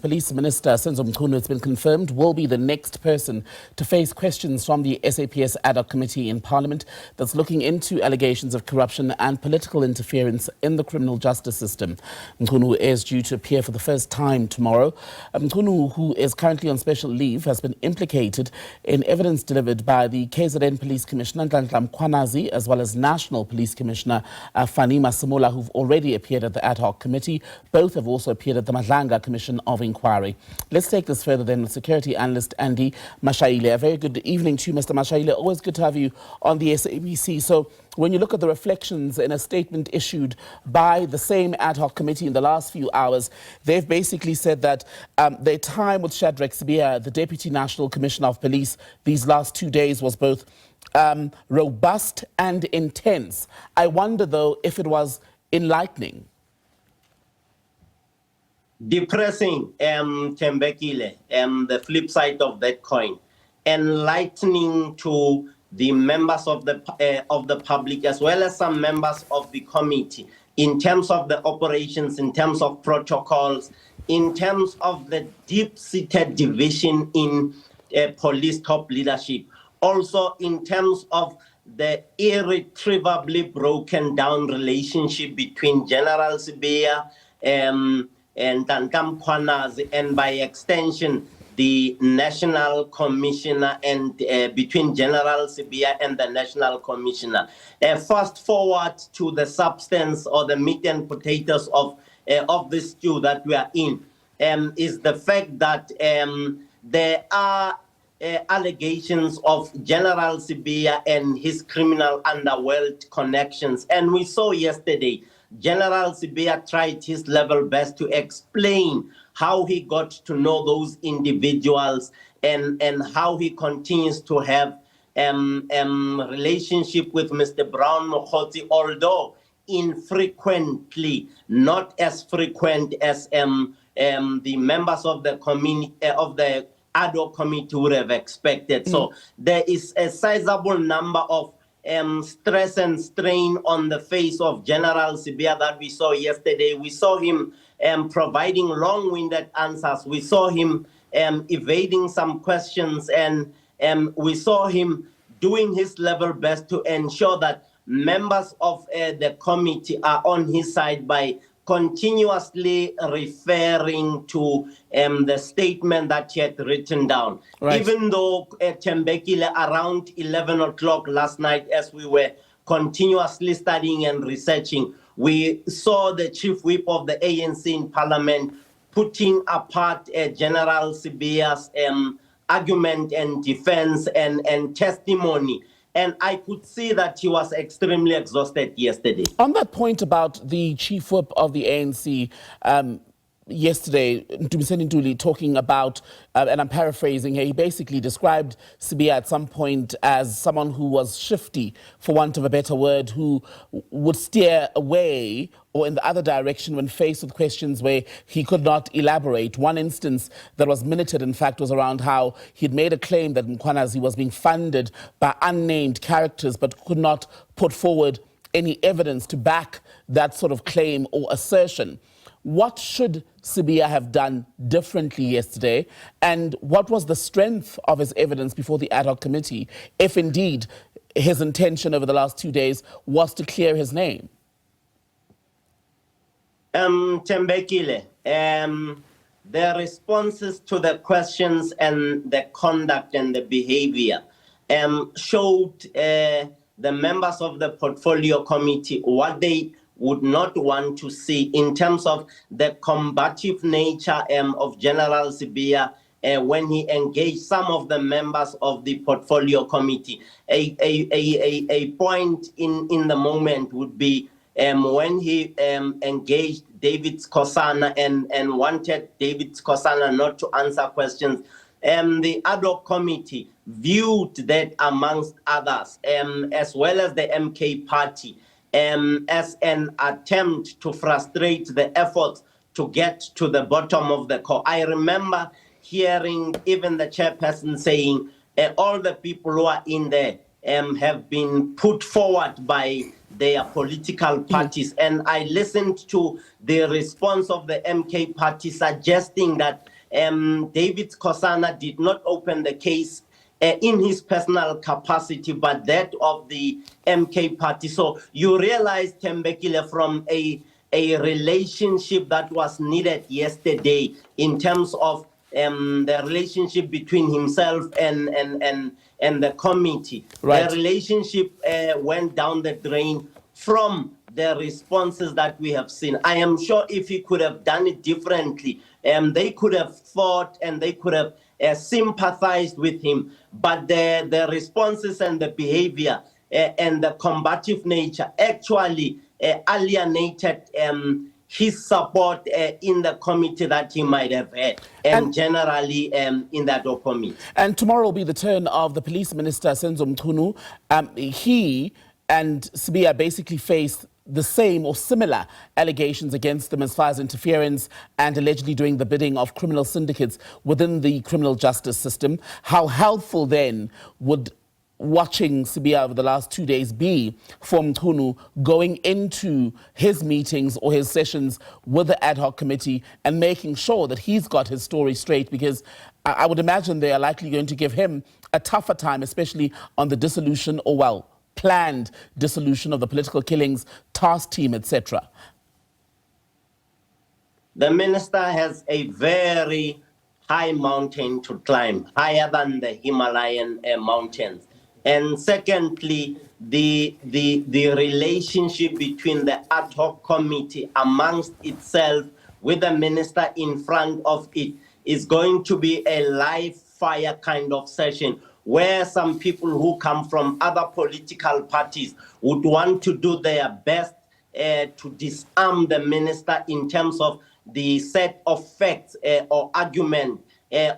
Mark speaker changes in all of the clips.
Speaker 1: Police Minister Senzo Mchunu, it's been confirmed, will be the next person to face questions from the SAPS Ad Hoc Committee in Parliament that's looking into allegations of corruption and political interference in the criminal justice system. Mchunu is due to appear for the first time tomorrow. Mchunu, who is currently on special leave, has been implicated in evidence delivered by the KZN Police Commissioner Mkhwanazi, as well as National Police Commissioner Andy Mashaile, who've already appeared at the Ad Hoc Committee. Both have also appeared at the Madlanga Commission of Inquiry. Let's take this further then with security analyst Andy Mashaile. A very good evening to you, Mr. Mashaile. Always good to have you on the SABC. So when you look at the reflections in a statement issued by the same ad hoc committee in the last few hours, they've basically said that their time with Shadrack Sibiya, the Deputy National Commissioner of Police, these last 2 days was both robust and intense. I wonder, though, if it was enlightening.
Speaker 2: Depressing, Tembekile, the flip side of that coin, enlightening to the members of the public as well as some members of the committee in terms of the operations, in terms of protocols, in terms of the deep-seated division in police top leadership, also in terms of the irretrievably broken down relationship between General Sibiya and Mkhwanazi, and by extension, the National Commissioner, and between General Sibiya and the National Commissioner. Fast forward to the substance or the meat and potatoes of this stew that we are in, is the fact that there are allegations of General Sibiya and his criminal underworld connections. And we saw yesterday General Sibiya tried his level best to explain how he got to know those individuals and how he continues to have relationship with Mr. Brown Mokgotsi, although infrequently, not as frequent as the members of the community of the ad hoc committee would have expected. So there is a sizable number of stress and strain on the face of General Sibiya that we saw yesterday. We saw him providing long-winded answers. We saw him evading some questions, and we saw him doing his level best to ensure that members of the committee are on his side by continuously referring to the statement that he had written down. Right. Even though Tembekile, around 11 o'clock last night, as we were continuously studying and researching, we saw the chief whip of the ANC in Parliament putting apart General Sibiya's argument and defense and testimony. And I could see that he was extremely exhausted yesterday.
Speaker 1: On that point about the chief whip of the ANC, yesterday, Ntumiseni Ntuli, talking about, and I'm paraphrasing here, he basically described Sibiya at some point as someone who was shifty, for want of a better word, who would steer away or in the other direction when faced with questions where he could not elaborate. One instance that was minuted, in fact, was around how he'd made a claim that Mkhwanazi was being funded by unnamed characters but could not put forward any evidence to back that sort of claim or assertion. What should Sibiya have done differently yesterday, and what was the strength of his evidence before the ad hoc committee, if indeed his intention over the last 2 days was to clear his name?
Speaker 2: Tembekile, the responses to the questions and the conduct and the behavior showed the members of the portfolio committee what they would not want to see in terms of the combative nature of General Sibiya when he engaged some of the members of the portfolio committee. A point in the moment would be when he engaged David Skosana and wanted David Skosana not to answer questions. The ad hoc committee viewed that, amongst others, as well as the MK party, as an attempt to frustrate the efforts to get to the bottom of the core. I remember hearing even the chairperson saying all the people who are in there have been put forward by their political parties. And I listened to the response of the MK party suggesting that David Kosana did not open the case in his personal capacity, but that of the MK party. So you realize, Tembekile, from a relationship that was needed yesterday in terms of the relationship between himself and the committee.
Speaker 1: Right.
Speaker 2: The relationship went down the drain from the responses that we have seen. I am sure if he could have done it differently, they could have fought and they could have sympathized with him. But the responses and the behavior and the combative nature actually alienated his support in the committee that he might have had, and generally in that committee.
Speaker 1: And tomorrow will be the turn of the Police Minister, Senzo Mchunu. He and Sibiya basically face the same or similar allegations against them as far as interference and allegedly doing the bidding of criminal syndicates within the criminal justice system. How helpful then would watching Sibiya over the last 2 days be for Mchunu going into his meetings or his sessions with the ad hoc committee and making sure that he's got his story straight? Because I would imagine they are likely going to give him a tougher time, especially on the dissolution or, well, planned dissolution of the political killings task team, etc.
Speaker 2: The minister has a very high mountain to climb, higher than the Himalayan mountains. And secondly, the relationship between the ad hoc committee amongst itself with the minister in front of it is going to be a live fire kind of session where some people who come from other political parties would want to do their best to disarm the minister in terms of the set of facts or argument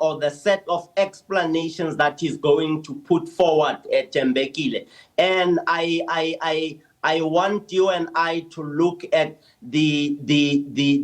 Speaker 2: or the set of explanations that he's going to put forward at Tembekile. And I want you and I to look at the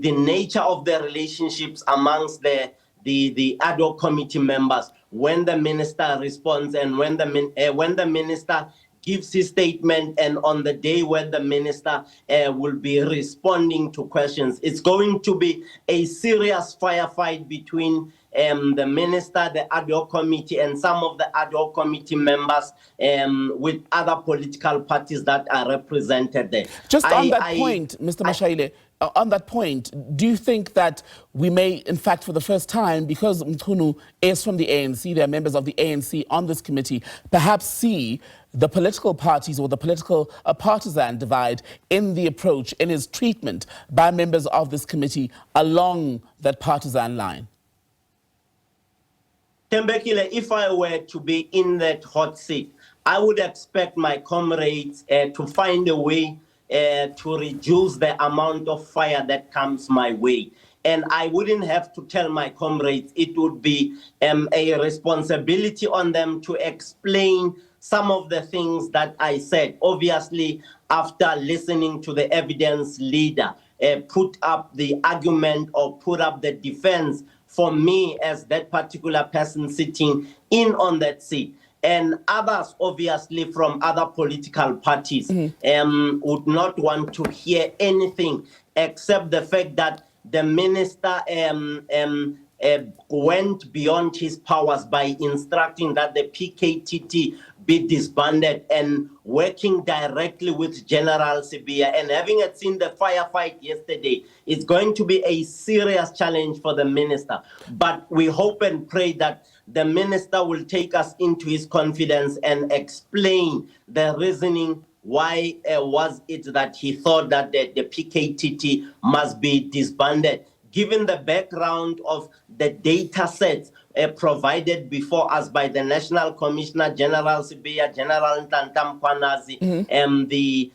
Speaker 2: nature of the relationships amongst the ad hoc committee members when the minister responds and when the minister gives his statement, and on the day when the minister will be responding to questions. It's going to be a serious firefight between the minister, the ad hoc committee, and some of the ad hoc committee members with other political parties that are represented there.
Speaker 1: Just on that point, Mr. Mashaile, on that point, do you think that we may, in fact, for the first time, because Mchunu is from the ANC, there are members of the ANC on this committee, perhaps see the political parties or the political partisan divide in the approach, in his treatment by members of this committee along that partisan line?
Speaker 2: Tembekile, if I were to be in that hot seat, I would expect my comrades to find a way to reduce the amount of fire that comes my way. And I wouldn't have to tell my comrades. It would be a responsibility on them to explain some of the things that I said. Obviously, after listening to the evidence leader put up the argument or put up the defense for me as that particular person sitting in on that seat. And others, obviously, from other political parties would not want to hear anything except the fact that the minister went beyond his powers by instructing that the PKTT be disbanded and working directly with General Sibiya. And having seen the firefight yesterday, it's going to be a serious challenge for the minister. But we hope and pray that the minister will take us into his confidence and explain the reasoning why was it that he thought that the PKTT must be disbanded, given the background of the data sets provided before us by the National Commissioner General Sibiya, General Ntantam Kwanazi, and the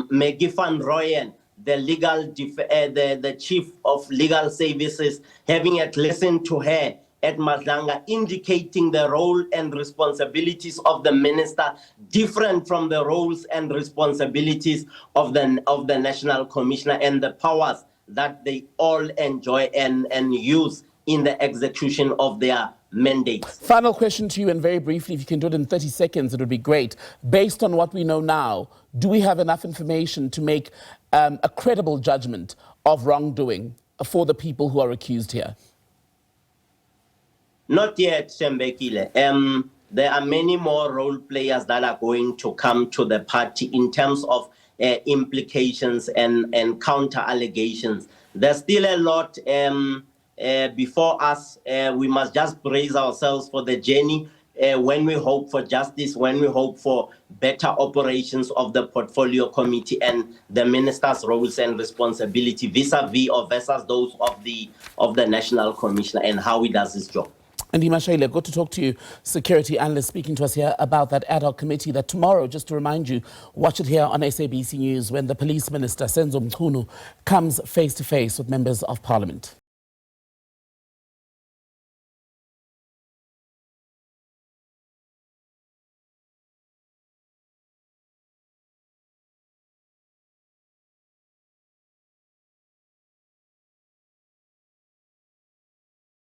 Speaker 2: Maggie van Rooyen, the the chief of legal services, having listened to her at Madlanga, indicating the role and responsibilities of the minister different from the roles and responsibilities of the National Commissioner and the powers that they all enjoy and use in the execution of their mandates.
Speaker 1: Final question to you, and very briefly, if you can do it in 30 seconds, it would be great. Based on what we know now, do we have enough information to make a credible judgment of wrongdoing for the people who are accused here?
Speaker 2: Not yet, Tembekile. There are many more role players that are going to come to the party in terms of implications and counter allegations. There's still a lot before us. We must just brace ourselves for the journey when we hope for justice, when we hope for better operations of the portfolio committee and the minister's roles and responsibility vis-a-vis or versus those of the national commissioner and how he does his job.
Speaker 1: Andy Mashaile, good to talk to you, security analyst, speaking to us here about that ad hoc committee that tomorrow, just to remind you, watch it here on SABC News when the police minister, Senzo Mchunu, comes face to face with members of parliament.